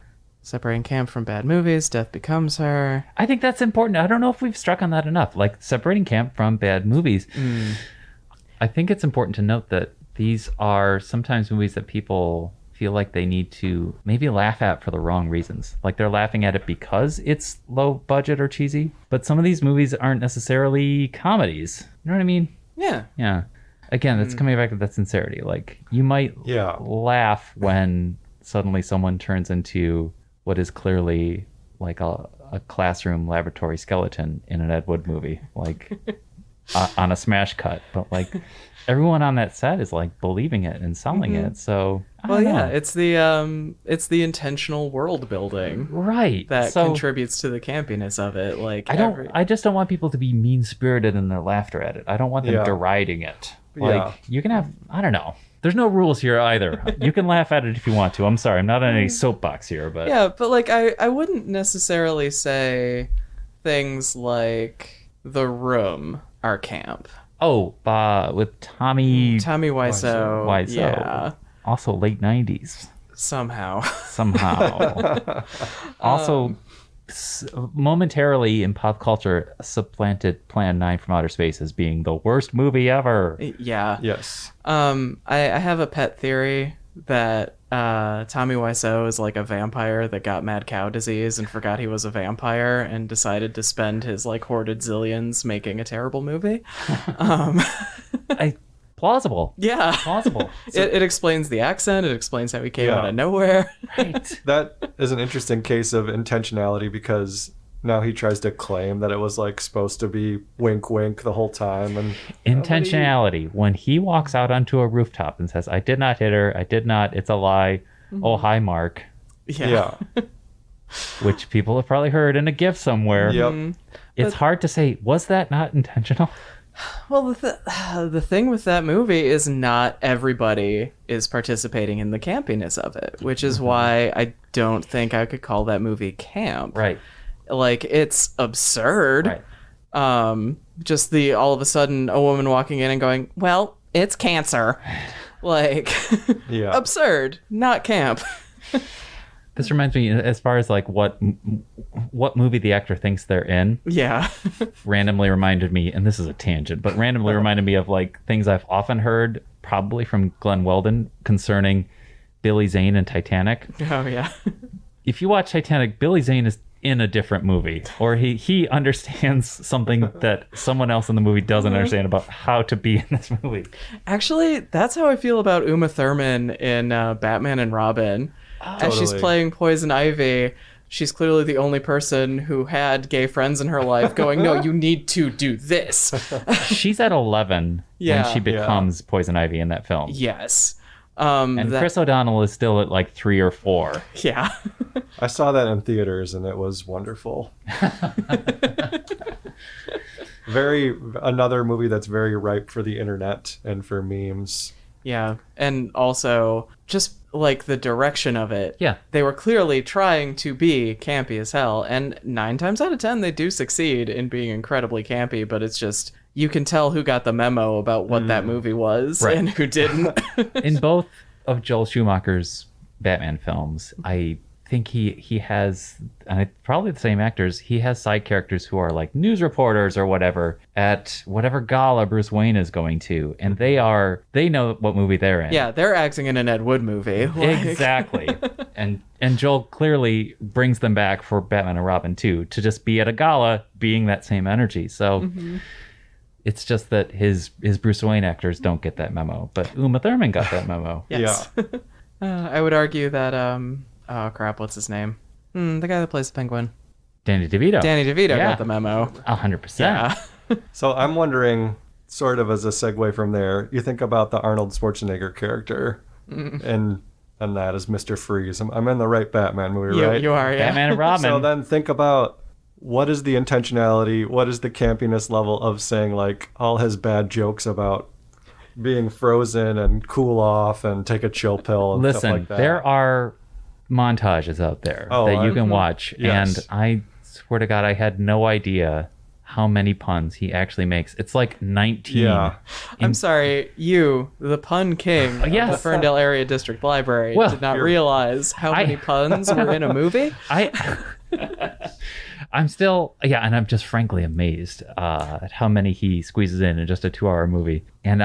Speaker 3: Separating camp from bad movies. Death becomes her.
Speaker 1: I think that's important. I don't know if we've struck on that enough. Like separating camp from bad movies. I think it's important to note that these are sometimes movies that people feel like they need to maybe laugh at for the wrong reasons. Like they're laughing at it because it's low budget or cheesy. But some of these movies aren't necessarily comedies. You know what I mean?
Speaker 3: Yeah.
Speaker 1: Yeah. Again, it's coming back to that sincerity. Like you might laugh when suddenly someone turns into what is clearly like a classroom laboratory skeleton in an Ed Wood movie, like on a smash cut. But like everyone on that set is like believing it and selling it. So I don't know.
Speaker 3: it's the intentional world building,
Speaker 1: right,
Speaker 3: that contributes to the campiness of it. Like
Speaker 1: I just don't want people to be mean spirited in their laughter at it. I don't want them deriding it. Like you can have, I don't know. There's no rules here either. You can laugh at it if you want to. I'm sorry, I'm not on any soapbox here, but
Speaker 3: yeah, but like I wouldn't necessarily say things like The Room are camp.
Speaker 1: Oh, with Tommy
Speaker 3: Wiseau. Yeah.
Speaker 1: Also late 90s.
Speaker 3: Somehow.
Speaker 1: Also, momentarily in pop culture, supplanted Plan 9 from Outer Space as being the worst movie ever.
Speaker 3: Yeah.
Speaker 2: Yes.
Speaker 3: I have a pet theory that Tommy Wiseau is like a vampire that got mad cow disease and forgot he was a vampire and decided to spend his like hoarded zillions making a terrible movie.
Speaker 1: Plausible.
Speaker 3: Yeah.
Speaker 1: Plausible.
Speaker 3: It explains the accent. It explains how he came out of nowhere.
Speaker 1: Right.
Speaker 2: That is an interesting case of intentionality because now he tries to claim that it was like supposed to be wink wink the whole time. And
Speaker 1: intentionality. When he walks out onto a rooftop and says, "I did not hit her. I did not. It's a lie. Oh, hi, Mark."
Speaker 3: Yeah.
Speaker 1: Which people have probably heard in a GIF somewhere.
Speaker 2: Yep.
Speaker 1: It's hard to say, was that not intentional?
Speaker 3: Well, the thing with that movie is not everybody is participating in the campiness of it, which is why I don't think I could call that movie camp.
Speaker 1: Right.
Speaker 3: Like, it's absurd.
Speaker 1: Right.
Speaker 3: Just the all of a sudden a woman walking in and going, "Well, it's cancer." Like, absurd, not camp.
Speaker 1: This reminds me, as far as like what movie the actor thinks they're in.
Speaker 3: Yeah.
Speaker 1: Randomly reminded me, and this is a tangent, but randomly reminded me of like things I've often heard, probably from Glenn Weldon, concerning Billy Zane and Titanic.
Speaker 3: Oh yeah.
Speaker 1: If you watch Titanic, Billy Zane is in a different movie, or he understands something that someone else in the movie doesn't understand about how to be in this movie.
Speaker 3: Actually, that's how I feel about Uma Thurman in Batman and Robin. As she's playing Poison Ivy, she's clearly the only person who had gay friends in her life going, "No, you need to do this."
Speaker 1: She's at 11 when she becomes Poison Ivy in that film.
Speaker 3: Yes.
Speaker 1: And Chris O'Donnell is still at like 3 or 4.
Speaker 3: Yeah.
Speaker 2: I saw that in theaters and it was wonderful. Another movie that's very ripe for the internet and for memes.
Speaker 3: Yeah. And also just like the direction of it.
Speaker 1: Yeah.
Speaker 3: They were clearly trying to be campy as hell. And 9 times out of 10, they do succeed in being incredibly campy, but it's just, you can tell who got the memo about what that movie was and who didn't.
Speaker 1: In both of Joel Schumacher's Batman films, I think he has, and probably the same actors, he has side characters who are like news reporters or whatever at whatever gala Bruce Wayne is going to, and they know what movie they're in.
Speaker 3: Yeah, they're acting in an Ed Wood movie. Like...
Speaker 1: Exactly. and Joel clearly brings them back for Batman and Robin too, to just be at a gala being that same energy. So it's just that his Bruce Wayne actors don't get that memo, but Uma Thurman got that memo.
Speaker 3: Yes. Yeah. I would argue that oh crap, what's his name? The guy that plays the Penguin.
Speaker 1: Danny DeVito.
Speaker 3: Danny DeVito got the memo.
Speaker 1: 100%.
Speaker 3: Yeah.
Speaker 2: So I'm wondering, sort of as a segue from there, you think about the Arnold Schwarzenegger character, and that is Mr. Freeze. I'm in the right Batman movie, right?
Speaker 3: You are, yeah.
Speaker 1: Batman and Robin.
Speaker 2: So then think about what is the intentionality, what is the campiness level of saying like all his bad jokes about being frozen and cool off and take a chill pill and stuff
Speaker 1: Listen,
Speaker 2: like that.
Speaker 1: there are montages out there
Speaker 2: Oh,
Speaker 1: that you can watch,
Speaker 2: yes.
Speaker 1: and I swear to God, I had no idea how many puns he actually makes. It's like 19.
Speaker 2: Yeah.
Speaker 3: I'm sorry, you, the pun king of
Speaker 1: yes.
Speaker 3: the Ferndale Area District Library,
Speaker 1: Well,
Speaker 3: did not realize how many puns were in a movie.
Speaker 1: I'm still, and I'm just frankly amazed at how many he squeezes in just a 2-hour movie. And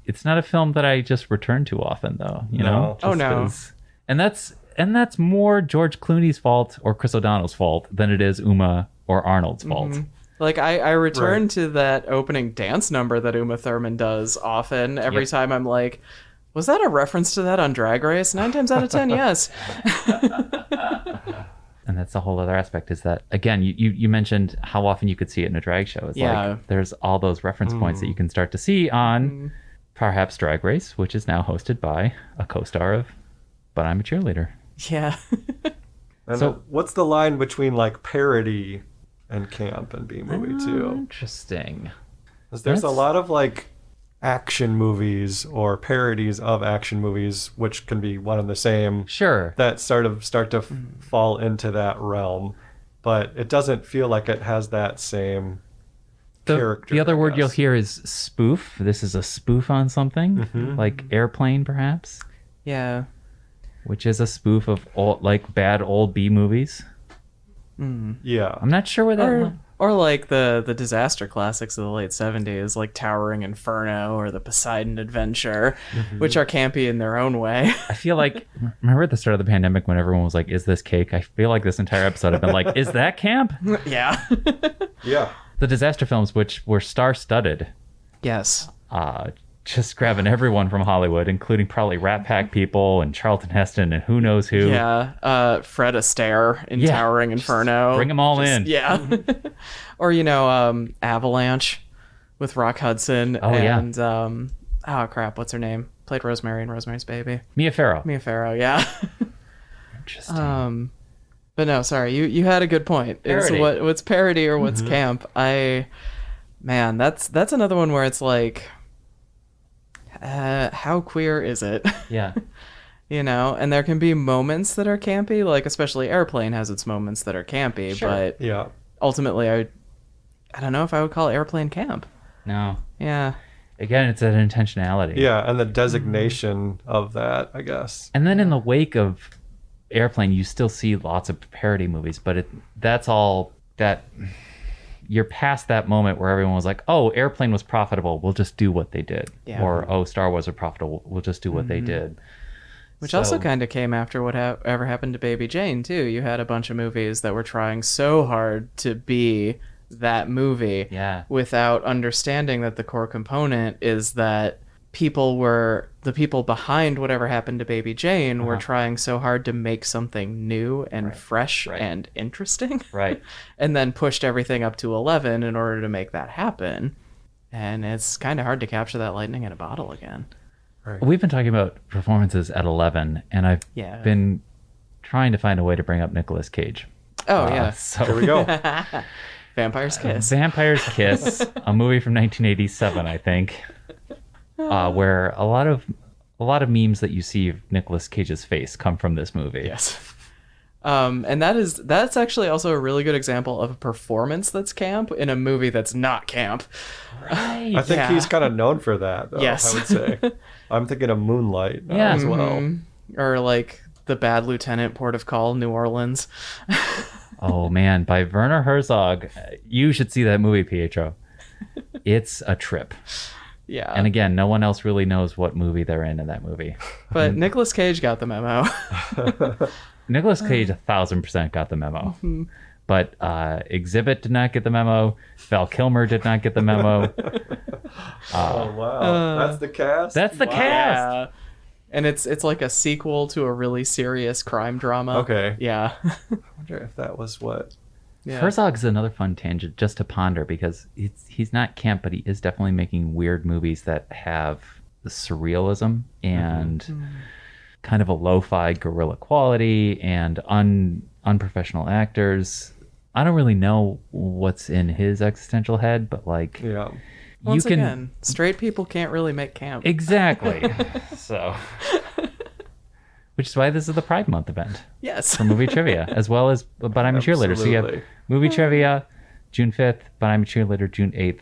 Speaker 1: it's not a film that I just return to often, though. You know?
Speaker 3: Oh, no.
Speaker 1: And that's more George Clooney's fault or Chris O'Donnell's fault than it is Uma or Arnold's fault.
Speaker 3: Like, I return to that opening dance number that Uma Thurman does often. Every time I'm like, was that a reference to that on Drag Race? 9 times out of 10, yes.
Speaker 1: And that's the whole other aspect is that, again, you mentioned how often you could see it in a drag show. It's like there's all those reference points that you can start to see on perhaps Drag Race, which is now hosted by a co-star of But I'm a Cheerleader.
Speaker 3: Yeah.
Speaker 2: And
Speaker 1: So-
Speaker 2: what's the line between like parody and camp and B-movie too?
Speaker 1: Interesting.
Speaker 2: 'Cause there's a
Speaker 1: That's-
Speaker 2: lot of like action movies or parodies of action movies, which can be one and the same,
Speaker 1: Sure.
Speaker 2: that start to fall into that realm, but it doesn't feel like it has that same character.
Speaker 1: The other
Speaker 2: I
Speaker 1: word you'll
Speaker 2: guess.
Speaker 1: hear is spoof. This is a spoof on something, like Airplane, perhaps,
Speaker 3: Yeah.
Speaker 1: which is a spoof of bad old B movies.
Speaker 2: Yeah.
Speaker 1: I'm not sure where that.
Speaker 3: Or like the disaster classics of the late 70s, like Towering Inferno or the Poseidon Adventure, which are campy in their own way.
Speaker 1: I feel like, remember at the start of the pandemic when everyone was like, "Is this cake?" I feel like this entire episode I've been like, "Is that camp?"
Speaker 3: Yeah.
Speaker 2: Yeah.
Speaker 1: The disaster films, which were star-studded,
Speaker 3: Yes.
Speaker 1: just grabbing everyone from Hollywood, including probably Rat Pack people and Charlton Heston and who knows who.
Speaker 3: Yeah. Fred Astaire in
Speaker 1: Yeah,
Speaker 3: Towering
Speaker 1: just
Speaker 3: Inferno.
Speaker 1: bring 'em all in.
Speaker 3: Yeah. Or, Avalanche with Rock Hudson.
Speaker 1: Oh, yeah.
Speaker 3: And, oh, crap. What's her name? Played Rosemary in Rosemary's Baby.
Speaker 1: Mia Farrow.
Speaker 3: Mia Farrow, yeah.
Speaker 1: Interesting.
Speaker 3: But no, sorry, you had a good point. It's
Speaker 1: Parody.
Speaker 3: what's parody or what's camp. Man, that's another one where it's like, how queer is it?
Speaker 1: Yeah.
Speaker 3: And there can be moments that are campy, like especially Airplane has its moments that are campy,
Speaker 1: Sure.
Speaker 3: but
Speaker 2: Yeah.
Speaker 3: ultimately I don't know if I would call Airplane camp.
Speaker 1: No.
Speaker 3: Yeah.
Speaker 1: Again, it's an intentionality.
Speaker 2: Yeah, and the designation of that, I guess.
Speaker 1: And then in the wake of Airplane, you still see lots of parody movies, but that's all that you're past that moment where everyone was like, "Oh, Airplane was profitable. We'll just do what they did."
Speaker 3: Yeah.
Speaker 1: Or, "Oh, Star Wars are profitable. We'll just do what they did."
Speaker 3: Which also kind of came after whatever happened to Baby Jane, too. You had a bunch of movies that were trying so hard to be that movie without understanding that the core component is that the people behind whatever happened to Baby Jane were trying so hard to make something new and fresh and interesting.
Speaker 1: Right.
Speaker 3: And then pushed everything up to 11 in order to make that happen. And it's kind of hard to capture that lightning in a bottle again.
Speaker 1: We've been talking about performances at 11, and I've been trying to find a way to bring up Nicolas Cage.
Speaker 3: Oh, yeah.
Speaker 1: So
Speaker 2: Here we go.
Speaker 3: Vampire's Kiss.
Speaker 1: Vampire's Kiss, a movie from 1987, I think, where a lot of memes that you see of Nicolas Cage's face come from this movie.
Speaker 3: Yes. And that's actually also a really good example of a performance that's camp in a movie that's not camp.
Speaker 1: Right.
Speaker 2: I think he's kind of known for that, though,
Speaker 3: Yes.
Speaker 2: I would say. I'm thinking of Moonlight
Speaker 1: Yeah.
Speaker 2: as well.
Speaker 3: Or like The Bad Lieutenant, Port of Call, New Orleans.
Speaker 1: Oh man, by Werner Herzog. You should see that movie, Pietro. It's a trip.
Speaker 3: Yeah.
Speaker 1: And again, no one else really knows what movie they're in that movie.
Speaker 3: But Nicolas Cage got the memo.
Speaker 1: Nicolas Cage 1,000% got the memo. But Exhibit did not get the memo. Val Kilmer did not get the memo.
Speaker 2: Oh, wow. That's the cast?
Speaker 1: That's the cast.
Speaker 3: Yeah. And it's like a sequel to a really serious crime drama.
Speaker 2: Okay.
Speaker 3: Yeah.
Speaker 2: I wonder if that was what
Speaker 3: Yeah.
Speaker 1: Herzog's another fun tangent just to ponder because he's not camp, but he is definitely making weird movies that have the surrealism and kind of a lo-fi guerrilla quality and unprofessional actors. I don't really know what's in his existential head, but like,
Speaker 2: Yeah.
Speaker 3: Once again, straight people can't really make camp.
Speaker 1: Exactly. So, which is why this is the Pride Month event
Speaker 3: Yes.
Speaker 1: for movie trivia, as well as But I'm a Cheerleader. So you have
Speaker 2: Absolutely.
Speaker 1: movie trivia June 5th, But I'm a Cheerleader June 8th.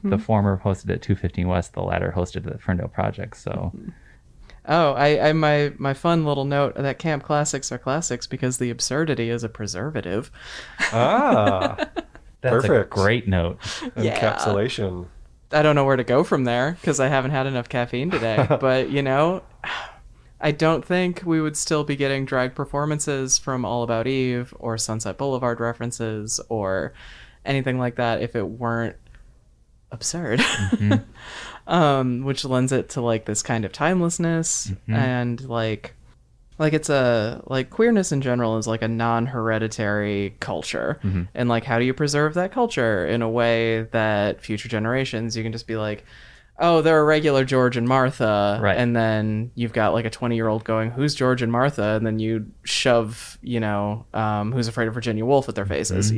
Speaker 1: The former hosted at 215 West, the latter hosted at the Ferndale Project. So,
Speaker 3: Oh, I my fun little note that camp classics are classics because the absurdity is a preservative.
Speaker 2: Ah,
Speaker 1: that's
Speaker 2: perfect.
Speaker 1: a great note.
Speaker 3: Yeah.
Speaker 2: Encapsulation.
Speaker 3: I don't know where to go from there because I haven't had enough caffeine today. But, I don't think we would still be getting drag performances from All About Eve or Sunset Boulevard references or anything like that if it weren't absurd. Which lends it to like this kind of timelessness and like it's queerness in general is like a non-hereditary culture, and like how do you preserve that culture in a way that future generations you can just be like, oh, they're a regular George and Martha,
Speaker 1: Right.
Speaker 3: and then you've got like a 20-year-old going, who's George and Martha, and then you shove Who's Afraid of Virginia Woolf at their faces.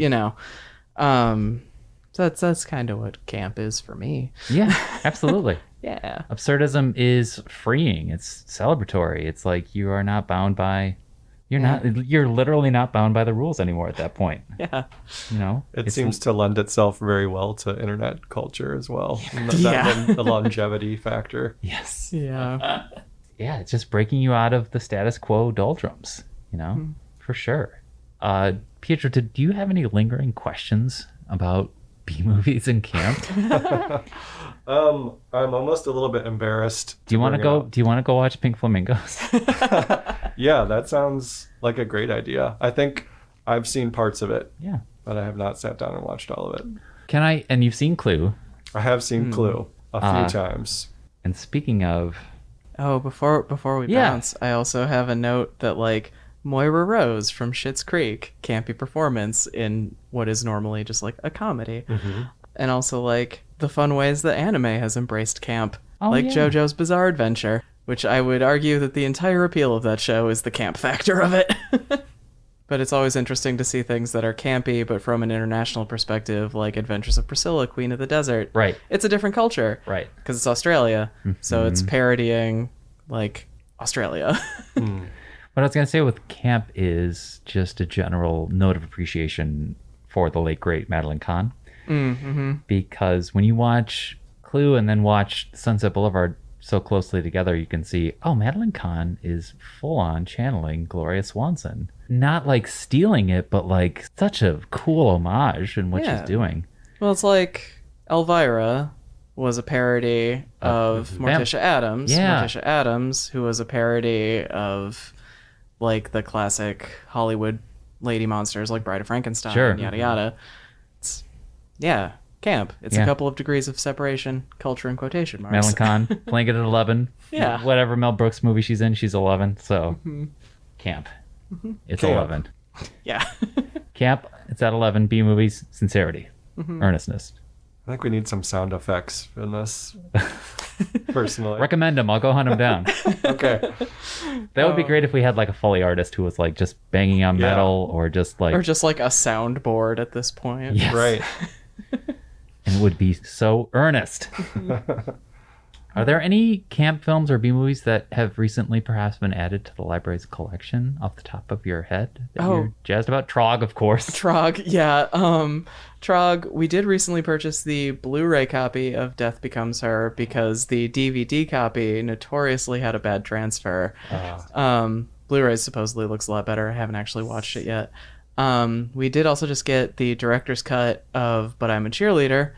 Speaker 3: So that's kind of what camp is for me.
Speaker 1: Yeah, absolutely.
Speaker 3: Yeah.
Speaker 1: Absurdism is freeing. It's celebratory. It's like you are not bound by. You're literally not bound by the rules anymore at that point.
Speaker 3: Yeah.
Speaker 2: It seems to lend itself very well to internet culture as well. And
Speaker 3: Yeah.
Speaker 2: the longevity factor.
Speaker 1: Yes.
Speaker 3: Yeah.
Speaker 1: Yeah, it's just breaking you out of the status quo doldrums, for sure. Pietro, do you have any lingering questions about B movies in camp?
Speaker 2: I'm almost a little bit embarrassed.
Speaker 1: Do you want to
Speaker 2: bring it
Speaker 1: go?
Speaker 2: up.
Speaker 1: Do you want to go watch Pink Flamingos?
Speaker 2: Yeah, that sounds like a great idea. I think I've seen parts of it,
Speaker 1: Yeah.
Speaker 2: but I have not sat down and watched all of it.
Speaker 1: Can I? And you've seen Clue.
Speaker 2: I have seen Clue a few times.
Speaker 1: And speaking of,
Speaker 3: Oh, before we
Speaker 1: Yeah.
Speaker 3: bounce, I also have a note that like Moira Rose from Schitt's Creek campy performance in what is normally just like a comedy, and also like the fun ways that anime has embraced camp,
Speaker 1: Oh,
Speaker 3: like
Speaker 1: yeah.
Speaker 3: JoJo's Bizarre Adventure, which I would argue that the entire appeal of that show is the camp factor of it. But it's always interesting to see things that are campy, but from an international perspective, like Adventures of Priscilla, Queen of the Desert.
Speaker 1: right,
Speaker 3: It's a different culture.
Speaker 1: right.
Speaker 3: Because it's Australia, so it's parodying like Australia.
Speaker 1: What I was gonna say with camp is just a general note of appreciation for the late great Madeline Kahn. Because when you watch Clue and then watch Sunset Boulevard so closely together, you can see, oh, Madeline Kahn is full on channeling Gloria Swanson. Not like stealing it, but like such a cool homage in what
Speaker 3: Yeah.
Speaker 1: she's doing.
Speaker 3: Well, it's like Elvira was a parody of Morticia Addams.
Speaker 1: Yeah.
Speaker 3: Morticia Addams, who was a parody of like the classic Hollywood lady monsters like Bride of Frankenstein
Speaker 1: Sure.
Speaker 3: and yada yada. It's, yeah, camp. It's
Speaker 1: Yeah.
Speaker 3: a couple of degrees of separation, culture in quotation marks.
Speaker 1: Madeline Kahn playing it at 11.
Speaker 3: Yeah.
Speaker 1: Whatever Mel Brooks movie she's in, she's 11. So camp. It's
Speaker 2: Camp.
Speaker 1: 11.
Speaker 3: Yeah.
Speaker 1: Camp, it's at 11. B movies, sincerity, earnestness.
Speaker 2: I think we need some sound effects in this, personally.
Speaker 1: Recommend them. I'll go hunt them down.
Speaker 2: Okay.
Speaker 1: That would be great if we had like a Foley artist who was like just banging on
Speaker 2: Yeah.
Speaker 1: metal or just like.
Speaker 3: Or just like a soundboard at this point.
Speaker 1: Yes.
Speaker 2: Right.
Speaker 1: And it would be so earnest. Are there any camp films or B movies that have recently perhaps been added to the library's collection off the top of your head that you're jazzed about? Trog, of course.
Speaker 3: Trog, yeah. Trog, we did recently purchase the Blu-ray copy of Death Becomes Her because the DVD copy notoriously had a bad transfer. Blu-ray supposedly looks a lot better. I haven't actually watched it yet. We did also just get the director's cut of But I'm a Cheerleader,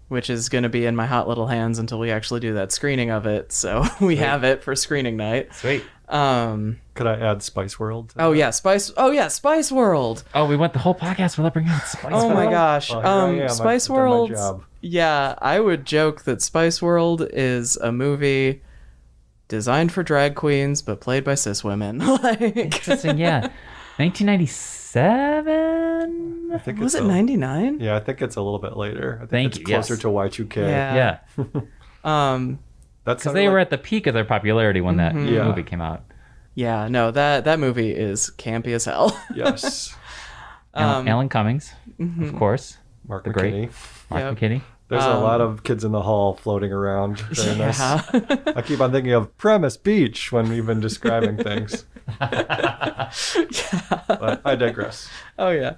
Speaker 3: which is going to be in my hot little hands until we actually do that screening of it. So we have it for screening night.
Speaker 1: Sweet.
Speaker 2: Could I add Spice World? to
Speaker 3: Oh
Speaker 2: that?
Speaker 3: yeah, Spice World.
Speaker 1: Oh, we went the whole podcast without bringing up Spice
Speaker 3: Oh
Speaker 1: World.
Speaker 3: my gosh.
Speaker 2: Well, here I am. I've
Speaker 3: Spice
Speaker 2: done my
Speaker 3: World.
Speaker 2: job.
Speaker 3: Yeah, I would joke that Spice World is a movie designed for drag queens but played by cis women. Like
Speaker 1: Interesting, yeah. 1997?
Speaker 2: I think
Speaker 3: Was
Speaker 2: it's
Speaker 3: it 99?
Speaker 2: Yeah, I think it's a little bit later. I think
Speaker 1: Thank
Speaker 2: it's
Speaker 1: you,
Speaker 2: closer
Speaker 1: yes.
Speaker 2: to Y2K.
Speaker 3: Yeah.
Speaker 1: Yeah.
Speaker 2: That's
Speaker 1: Because they were at the peak of their popularity when that
Speaker 2: Yeah.
Speaker 1: movie came out.
Speaker 3: Yeah, no, that movie is campy as hell.
Speaker 2: Yes.
Speaker 1: Alan Cummings, of course.
Speaker 2: Mark
Speaker 1: The great
Speaker 2: McKinney.
Speaker 1: Mark
Speaker 3: Yep.
Speaker 1: McKinney.
Speaker 2: There's a lot of kids in the hall floating around. Very nice.
Speaker 3: Yeah.
Speaker 2: I keep on thinking of Premise Beach when we've been describing things. But I digress.
Speaker 3: Oh yeah.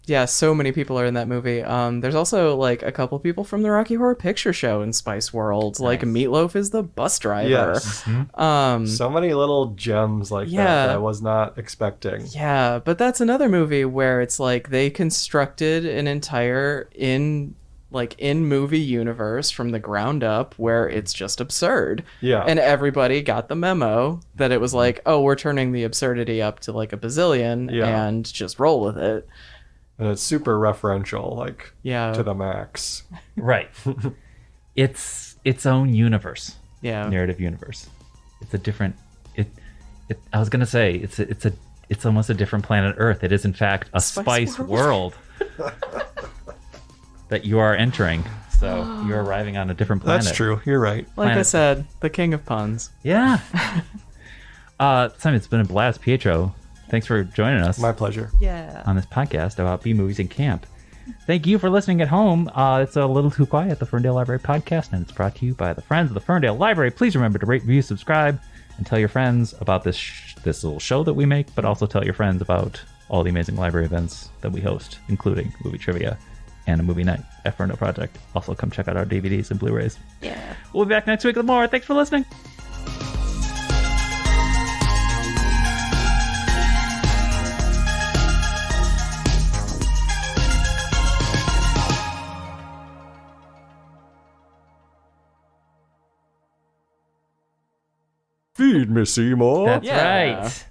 Speaker 3: Yeah, so many people are in that movie. There's also like a couple people from the Rocky Horror Picture Show in Spice World. Like Meatloaf is the bus driver.
Speaker 2: Yes. So many little gems like that I was not expecting.
Speaker 3: Yeah, but that's another movie where it's like they constructed an entire in movie universe from the ground up where it's just absurd.
Speaker 2: Yeah.
Speaker 3: And everybody got the memo that it was like, oh, we're turning the absurdity up to like a bazillion and just roll with it.
Speaker 2: And it's super referential, like
Speaker 3: Yeah.
Speaker 2: to the max.
Speaker 1: Right. It's its own universe.
Speaker 3: Yeah.
Speaker 1: Narrative universe. It's a different. I was gonna say it's almost a different planet Earth. It is in fact a spice world that you are entering. So you're arriving on a different planet.
Speaker 2: That's true. You're right.
Speaker 3: Like I
Speaker 1: Planet.
Speaker 3: said, the king of puns.
Speaker 1: Yeah. Simon, it's been a blast. Pietro, thanks for joining us
Speaker 2: My pleasure.
Speaker 3: Yeah.
Speaker 1: on this podcast about B movies and camp. Thank you for listening at home. It's a little too quiet, the Ferndale Library podcast, and it's brought to you by the Friends of the Ferndale Library. Please remember to rate, review, subscribe, and tell your friends about this little show that we make, but also tell your friends about all the amazing library events that we host, including movie trivia and a movie night at Ferndale Project. Also, come check out our DVDs and Blu-rays.
Speaker 3: Yeah.
Speaker 1: We'll be back next week with more. Thanks for listening.
Speaker 2: Feed me, Seymour.
Speaker 1: That's
Speaker 3: Yeah.
Speaker 1: right.